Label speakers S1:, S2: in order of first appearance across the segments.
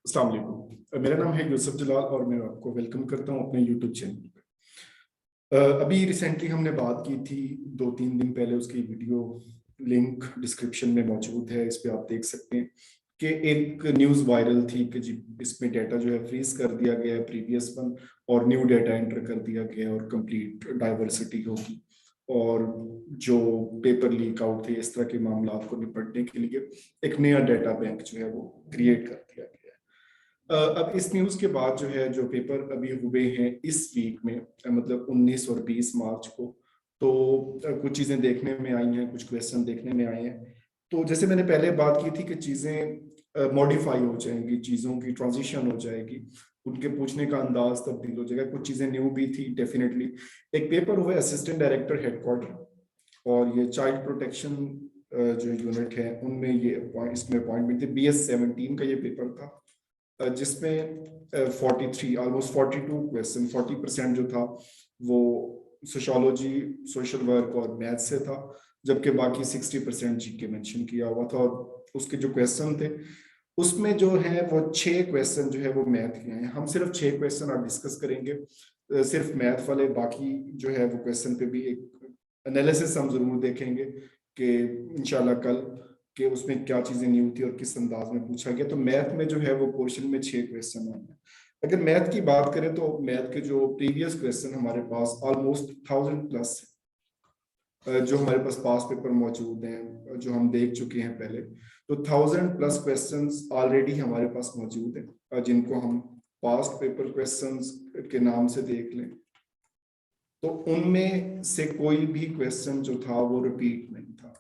S1: अस्सलाम वालेकुम। मेरा नाम है यूसुफ जलाल और मैं आपको वेलकम करता हूं अपने यूट्यूब चैनल पे। अभी रिसेंटली हमने बात की थी 2-3 दिन पहले, उसकी वीडियो लिंक डिस्क्रिप्शन में मौजूद है, इस पे आप देख सकते हैं कि एक न्यूज़ वायरल थी कि जी इसमें डाटा जो है फ्रीज कर दिया गया है प्रीवियस वन, और न्यू डाटा एंटर कर दिया गया है और कंप्लीट डाइवर्सिटी होगी, और जो पेपर लीक आउट थे इस तरह के मामला को निपटने के लिए एक नया डाटा बैंक जो है वो क्रिएट कर दिया गया है। अब इस न्यूज के बाद जो है जो पेपर अभी हुए हैं इस वीक में, मतलब 19 और 20 मार्च को, तो कुछ चीजें देखने में आई हैं, कुछ क्वेश्चन देखने में आए हैं। तो जैसे मैंने पहले बात की थी कि चीजें मॉडिफाई हो जाएंगी, चीजों की ट्रांजिशन हो जाएगी, उनके पूछने का अंदाज तब्दील हो जाएगा, कुछ चीजें न्यू भी थी डेफिनेटली। एक पेपर हुआ असिस्टेंट डायरेक्टर हेडक्वार्टर, और ये चाइल्ड प्रोटेक्शन जो यूनिट है उनमें ये इसमें अपॉइंटमेंट थी। BS-17 का ये पेपर था, जिसमें 43 ऑलमोस्ट 42 क्वेश्चन, 40% जो था वो सोशियोलॉजी, सोशल वर्क और मैथ से था, जबकि बाकी 60% जीके मेंशन किया हुआ था। और उसके जो क्वेश्चन थे उसमें जो है वो 6 क्वेश्चन जो है वो मैथ के हैं। हम सिर्फ 6 क्वेश्चन आज डिस्कस करेंगे, सिर्फ मैथ वाले। बाकी जो है वो क्वेश्चन पे भी एक एनालिसिस हम जरूर देखेंगे कि इंशाल्लाह कल कि उसमें क्या चीजें न्यू थी और किस अंदाज में पूछा गया। तो मैथ में जो है वो पोर्शन में 6 क्वेश्चन आए हैं। अगर मैथ की बात करें तो मैथ के जो प्रीवियस क्वेश्चन हमारे पास ऑलमोस्ट 1000+ जो हमारे पास पास पेपर मौजूद हैं, जो हम देख चुके हैं पहले, तो 1000+ क्वेश्चंस ऑलरेडी हमारे पास मौजूद है, जिनको हम पास्ट पेपर क्वेश्चंस के नाम से देख लें तो उनमें से कोई भी क्वेश्चन जो था वो रिपीट नहीं था।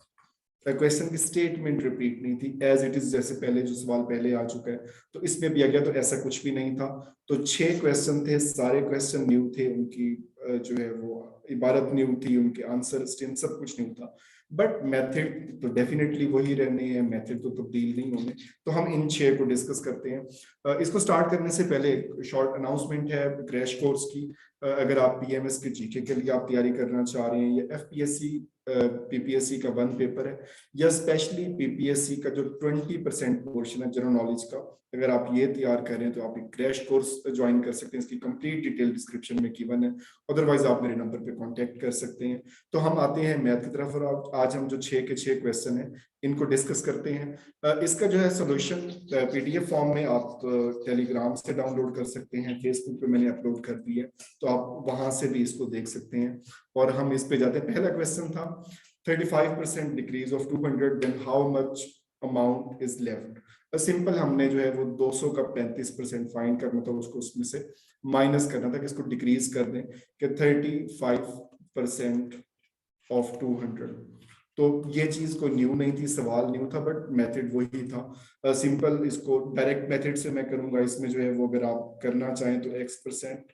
S1: क्वेश्चन की स्टेटमेंट रिपीट नहीं थी, एज इट इज, जैसे पहले जो सवाल पहले आ चुका है तो इसमें भी आ गया, तो ऐसा कुछ भी नहीं था। तो 6 क्वेश्चन थे, सारे क्वेश्चन न्यू थे, उनकी जो है वो इबारत न्यू थी, उनके आंसर स्टेम सब कुछ न्यू था। बट मेथड तो डेफिनेटली वही रहने हैं, मेथड तो तब्दील नहीं होने। तो हम इन 6 को डिस्कस करते हैं। इसको स्टार्ट करने से पहले एक शॉर्ट अनाउंसमेंट है क्रैश कोर्स की। अगर आप PMS के जीके के लिए आप तैयारी करना चाह रहे हैं, या FPSC PPSC का 1 पेपर है, या स्पेशली PPSC का जो 20% पोर्शन है जनरल नॉलेज का, अगर आप ये तैयार कर रहे हैं तो आप एक क्रैश कोर्स ज्वाइन कर सकते हैं। इसकी कंप्लीट डिटेल डिस्क्रिप्शन में गिवन है, अदरवाइज आप मेरे नंबर पे कांटेक्ट कर सकते हैं। तो हम आते हैं मैथ की तरफ, और आज हम जो 6 के 6 क्वेश्चन हैं इनको डिस्कस करते हैं। इसका जो है सोल्यूशन PDF फॉर्म में आप टेलीग्राम से डाउनलोड कर सकते हैं, फेसबुक पे मैंने अपलोड कर दी है, तो आप वहां से भी इसको देख सकते हैं। और हम इस पे जाते हैं। पहला क्वेश्चन था 35% decrease of 200, then how much amount is left. Simple, हमने जो है वो 200 का 35% फाइंड करना था, उसको उसमें से माइनस करना था कि इसको डिक्रीज कर दें कि 35% ऑफ 200। तो ये चीज को न्यू नहीं थी, सवाल न्यू था, बट मेथड वही था। सिंपल, इसको डायरेक्ट मेथड से मैं करूंगा। इसमें जो है वो अगर आप करना चाहें तो x%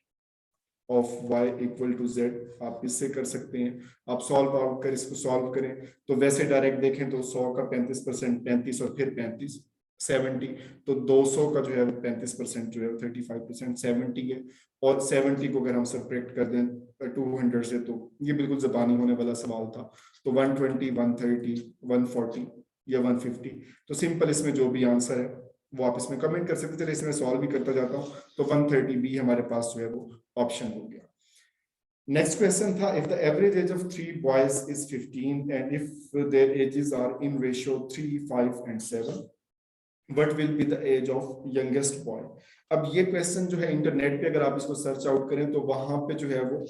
S1: of y equal to z, आप इससे कर सकते हैं। आप सॉल्व आउट कर इसको सॉल्व करें तो वैसे डायरेक्ट देखें तो 100 का 35%, 35 और फिर 35, 70। तो 200 का जो है 35% जो है 35%, 70 है। और 70 को अगर हम सब्ट्रैक्ट कर दें 200 से, तो ये बिल्कुल जबानी होने वाला सवाल था। तो 120, 130, 140 या 150। तो सिंपल, इसमें जो भी आंसर है वो आप इसमें कमेंट कर सकते हैं। चलिए इसमें सॉल्व भी करता जाता हूँ। तो 130B हमारे पास जो है वो ऑप्शन हो गया। नेक्स्ट क्वेश्चन था, if the average age of 3 boys is 15 and if their ages are in ratio 3, 5 and 7, what will be the age of youngest boy. अब ये क्वेश्चन जो है इंटरनेट पे अगर आप इसको सर्च आउट करें तो वहां पे जो है वो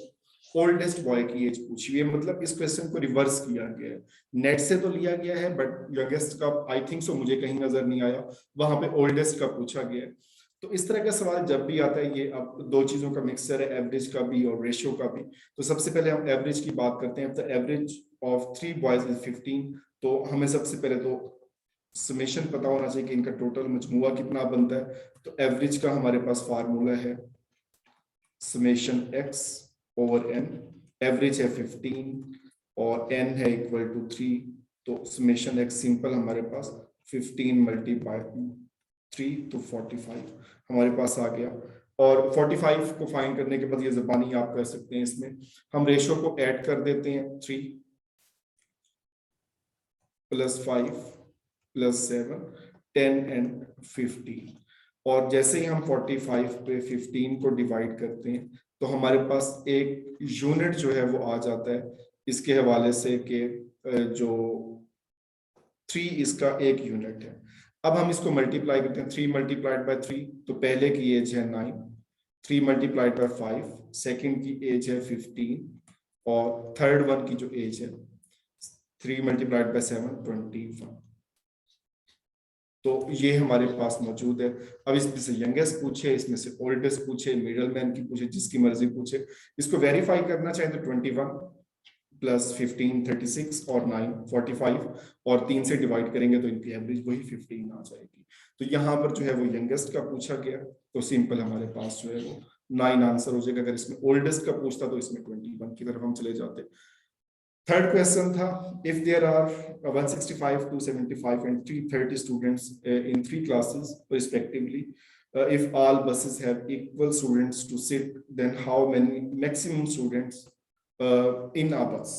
S1: ओल्डेस्ट बॉय की एज पूछी हुई है। मतलब इस क्वेश्चन को रिवर्स किया गया है, नेट से तो लिया गया है बट यंगेस्ट का आई थिंक सो मुझे कहीं नजर नहीं आया, वहां पे ओल्डेस्ट का पूछा गया है। तो इस तरह का सवाल जब भी आता है, ये अब दो चीजों का मिक्सचर है, एवरेज का भी और रेशियो का भी। तो सबसे पहले हम एवरेज की बात करते हैं। The average of 3 boys is 15, तो हमें सबसे पहले तो समेशन पता होना चाहिए कि इनका टोटल मजमुआ कितना बनता है। तो एवरेज का हमारे पास फार्मूला है summation x over n। Average है 15 और n है इक्वल टू 3, तो समेशन x सिंपल हमारे पास 15 मल्टीप्लाई 3 तो 45 हमारे पास आ गया। और 45 को फाइंड करने के बाद ये ज़बानी आप कर सकते हैं। इसमें हम रेशो को ऐड कर देते हैं, 3 + 5 + 7, 10 एंड 15। और जैसे ही हम 45 पे 15 को डिवाइड करते हैं तो हमारे पास एक यूनिट जो है वो आ जाता है इसके हवाले से कि जो 3 इसका एक यूनिट है। अब हम इसको मल्टीप्लाई करते हैं, 3 मल्टीप्लाइड बाय 3, तो पहले की एज है 9, 3 मल्टीप्लाइड बाय 5, सेकेंड की एज है 15, और थर्ड वन की जो एज है 3 मल्टीप्लाइड बाय 7, 21। तो ये हमारे पास मौजूद है। अब इसमें से यंगेस्ट पूछे, इसमें से ओल्डेस्ट पूछे, मिडल मैन की पूछे, जिसकी मर्जी पूछे। इसको वेरीफाई करना चाहे तो 21 प्लस 15 36 और 9 45, और 3 से डिवाइड करेंगे तो इनकी एवरेज वही 15 आ जाएगी। तो यहाँ पर जो है वो यंगेस्ट का पूछा गया, तो सिंपल हमारे पास जो है वो 9 आंसर हो जाएगा। अगर इसमें ओल्डेस्ट का पूछता तो इसमें 21 की तरफ हम चले जाते। थर्ड क्वेश्चन था, if there are 165, 275 and 330 students in 3 classes respectively, if all buses have equal students to sit, then how many maximum students in a bus?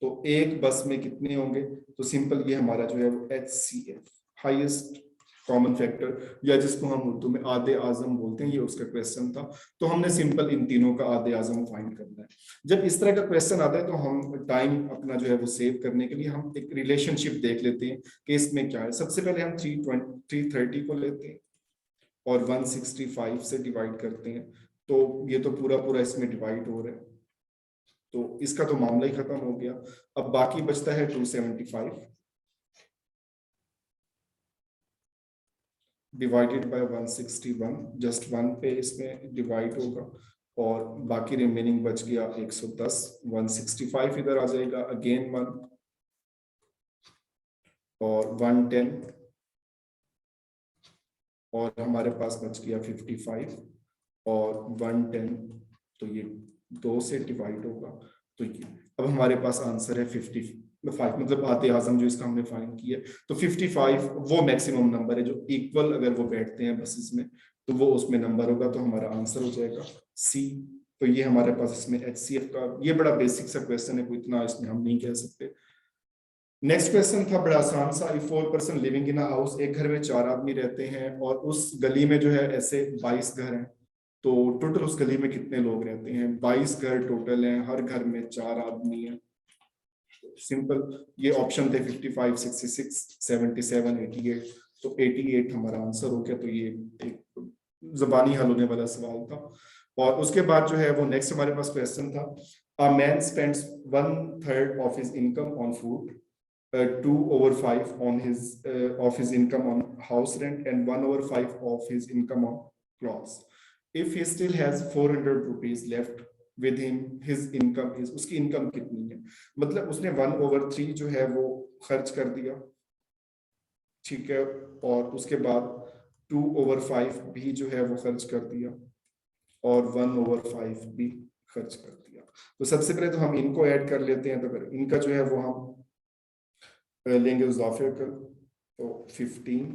S1: तो एक बस में कितने होंगे? तो सिंपल ये हमारा जो है वो HCF, हाईएस्ट कॉमन फैक्टर, या जिसको हम उर्दू में आधे आजम बोलते हैं, ये उसका क्वेश्चन था। तो हमने सिंपल इन तीनों का आधे आजम फाइंड करना है। जब इस तरह का क्वेश्चन आता है तो हम टाइम अपना जो है वो सेव करने के लिए हम एक रिलेशनशिप देख लेते हैं कि इसमें क्या है। सबसे पहले हम 330 को लेते हैं और 165 से डिवाइड करते हैं, तो ये तो पूरा पूरा इसमें डिवाइड हो रहा है, तो इसका तो मामला ही खत्म हो गया। अब बाकी बचता है 275 डिवाइडेड बाय 161, जस्ट 1 पे इसमें डिवाइड होगा, और बाकी रिमेनिंग बच गया 110। 165 इधर आ जाएगा, अगेन 1, और 110, और हमारे पास बच गया 55 और 110, तो ये 2 से डिवाइड होगा। तो ये अब हमारे पास आंसर है 55, मतलब आते आजम जो इसका हमने फाइंड किया। तो 55 वो मैक्सिमम नंबर है जो इक्वल अगर वो बैठते हैं बसेस में तो वो उसमें नंबर होगा, तो हमारा आंसर हो जाएगा सी। तो ये हमारे पास इसमें HCF का ये बड़ा बेसिक सा क्वेश्चन है, कोई इतना इसमें हम नहीं कह सकते। नेक्स्ट क्वेश्चन था बड़ा आसान सा, if 4 person living in house, एक घर में 4 आदमी रहते हैं और उस गली में जो है ऐसे 22 घर हैं, तो टोटल उस गली में कितने लोग रहते हैं? 22 घर टोटल हैं, हर घर में 4 आदमी हैं। सिंपल ये ऑप्शन थे 55, 66, 77, 88, तो 88 हमारा आंसर हो गया। तो ये एक जबानी हल होने वाला सवाल था। और उसके बाद जो है वो नेक्स्ट हमारे पास क्वेश्चन था, a man spends 1/3 of his income on food, 2/5 on his of his income on house rent, and 1/5 of his income on clothes. If he still has 400 rupees left with him, his income is, उसकी income कितनी है? मतलब उसने 1/3 जो है वो खर्च कर दिया, ठीक है, और उसके बाद 2/5 भी जो है वो खर्च कर दिया, और 1/5 भी खर्च कर दिया। तो सबसे पहले तो हम इनको ऐड कर लेते हैं। तो अगर इनका जो है वो हम लेंगे इजाफे कर, तो 15,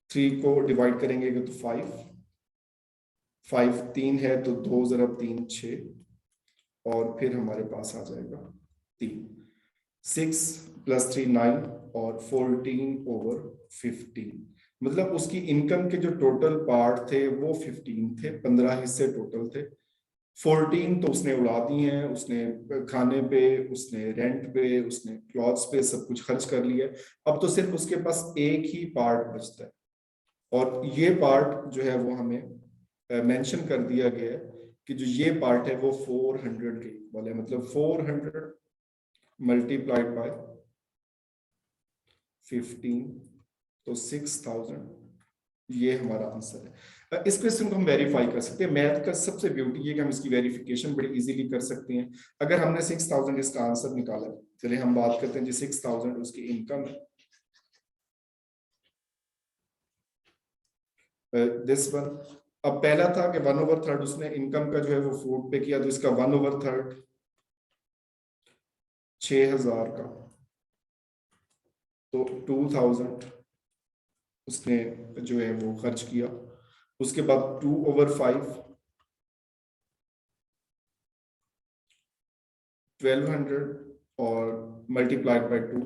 S1: 3 को डिवाइड करेंगे तो 5, 3 है तो 2 ज़रब 3 6, और फिर हमारे पास आ जाएगा 3, 6 + 3 9, और 14/15। मतलब उसकी इनकम के जो टोटल पार्ट थे वो 15 थे, 15 हिस्से टोटल थे। 14 तो उसने उड़ा दी हैं, उसने खाने पे, उसने रेंट पे, उसने क्लॉथ्स पे सब कुछ खर्च कर लिया। अब तो सिर्फ उसके पास एक ही पार्ट बचता है, और ये पार्ट जो है वो हमें मेंशन कर दिया गया है कि जो ये पार्ट है वो 400 के इक्वल है। मतलब 400 मल्टीप्लाइड बाय 15, तो 6000, ये हमारा आंसर है। इस क्वेश्चन को हम वेरीफाई कर सकते हैं। मैथ का सबसे ब्यूटी है कि हम इसकी वेरिफिकेशन बड़ी इजीली कर सकते हैं। अगर हमने 6000 इसका आंसर निकाला, चलिए हम बात करते हैं जी 6000 उसकी इनकम है, दिस वन। अब पहला था कि 1/3 उसने इनकम का जो है वो फूड पे किया, तो इसका 1/3 6000 का, तो 2000 उसने जो है वो खर्च किया। उसके बाद 2/5 1200, और मल्टीप्लाइड बाय 2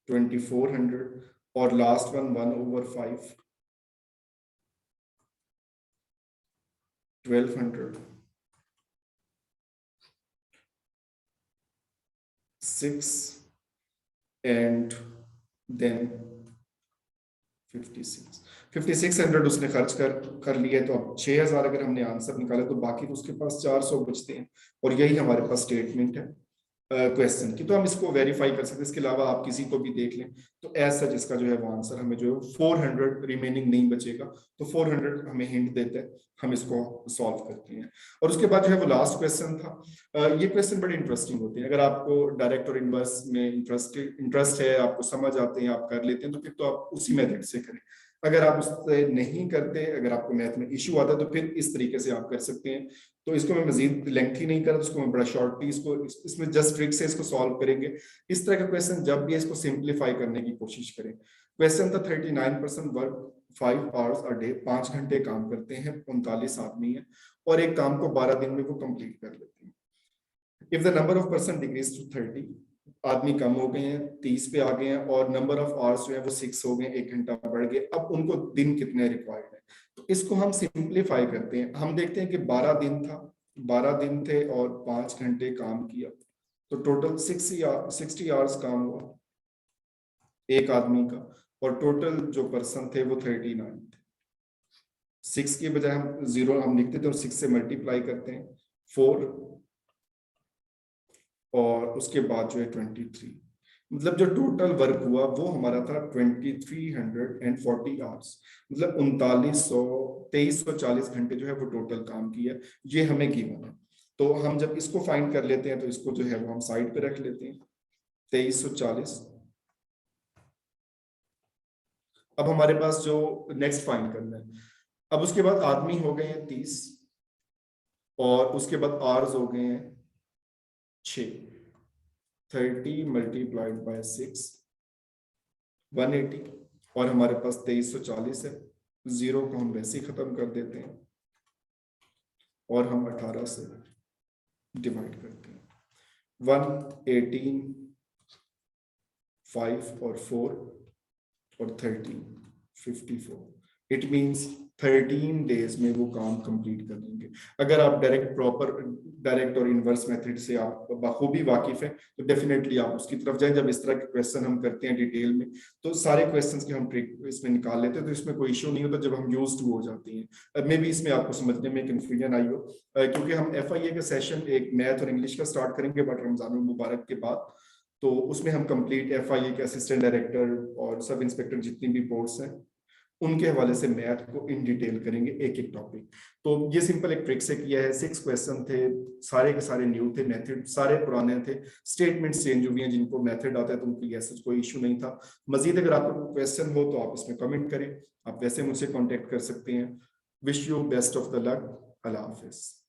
S1: 2400, और लास्ट वन 1/5 1200, 6 and then 5600 उसने खर्च कर लिए। तो अब 6000 अगर हमने आंसर निकाला तो बाकी तो उसके पास 400 बचते हैं, और यही हमारे पास स्टेटमेंट है क्वेश्चन की। तो हम इसको वेरीफाई कर सकते हैं। इसके अलावा आप किसी को भी देख लें तो ऐसा जिसका जो है वो आंसर हमें जो है 400 रिमेनिंग नहीं बचेगा, तो 400 हमें हिंट देता है, हम इसको सॉल्व करते हैं। और उसके बाद जो है वो लास्ट क्वेश्चन था। ये क्वेश्चन बड़े इंटरेस्टिंग होते हैं। अगर आपको डायरेक्ट और इनवर्स में इंटरेस्ट है, आपको समझ आते हैं, आप कर लेते हैं, तो फिर तो आप उसी मेथड से करें। अगर आप उससे नहीं करते, अगर आपको मैथ में इश्यू आता है, तो फिर इस तरीके से आप कर सकते हैं। तो इसको मैं मजीद लेंथी नहीं कर रहा, इसको मैं बड़ा शॉर्टली इसमें जस्ट ट्रिक से इसको सॉल्व करेंगे। इस तरह का क्वेश्चन जब भी इसको सिंप्लीफाई करने की कोशिश करें। क्वेश्चन था 39% वर्क 5 आवर्स अ डे, 5 घंटे काम करते हैं, 39 आदमी है, और एक काम को 12 दिन में वो कंप्लीट कर लेते हैं। If the number of person decrease to 30, आदमी कम हो गए हैं, 30 पे आ गए हैं, और नंबर ऑफ आवर्स जो है वो 6 हो गए, 1 घंटा बढ़ गए। अब उनको दिन कितने रिक्वायर्ड है, तो इसको हम सिंप्लीफाई करते हैं। हम देखते हैं कि 12 दिन था, 12 दिन थे और 5 घंटे काम किया, तो टोटल 60 आवर्स काम हुआ एक आदमी का, और टोटल जो पर्सन थे वो 39 थे। 6 की बजाय हम 0 हम लिखते थे और 6 से मल्टीप्लाई करते हैं 4, और उसके बाद जो है 23, मतलब जो टोटल वर्क हुआ वो हमारा था 2340 आवर्स, मतलब 2340 घंटे जो है वो टोटल काम किया। ये हमें गिवन है। तो हम जब इसको फाइंड कर लेते हैं तो इसको जो है वो हम साइड पे रख लेते हैं 2340। अब हमारे पास जो नेक्स्ट फाइंड करना है, अब उसके बाद आदमी हो गए हैं 30, और उसके बाद आवर्स हो गए हैं 6, 30 मल्टीप्लाइड बाय 6 180, और हमारे पास 2340 है। 0 को हम वैसे ही खत्म कर देते हैं, और हम 18 से डिवाइड करते हैं। 118, 5 और 4 और 13, 54। इट मींस 13 डेज में वो काम कंप्लीट कर लेंगे। अगर आप डायरेक्ट और इनवर्स मेथड से आप बखूबी वाकिफ है तो डेफिनेटली आप उसकी तरफ जाएं। जब इस तरह के क्वेश्चन हम करते हैं डिटेल में, तो सारे क्वेश्चंस के हम ट्रिक इसमें निकाल लेते हैं, तो इसमें कोई इशू नहीं होता जब हम यूज्ड टू हो जाते हैं। मे बी इसमें आपको समझने में कंफ्यूजन आई हो, क्योंकि हम FIA का सेशन एक मैथ और इंग्लिश का स्टार्ट करेंगे बट रमजान मुबारक के बाद, तो उसमें हम कंप्लीट FIA के असिस्टेंट डायरेक्टर और सब इंस्पेक्टर जितनी भी पोस्ट हैं उनके हवाले से मैथ को इन डिटेल करेंगे, एक एक टॉपिक। तो ये सिंपल एक ट्रिक से किया है। 6 क्वेश्चन थे, सारे के सारे न्यू थे, मेथड सारे पुराने थे, स्टेटमेंट्स चेंज हुई हैं। जिनको मेथड आता है तो उनको ऐसा कोई इशू नहीं था। मजीद अगर आपको क्वेश्चन हो तो आप इसमें कमेंट करें, आप वैसे मुझसे कॉन्टेक्ट कर सकते हैं। Wish you best of the luck. Allah Hafiz.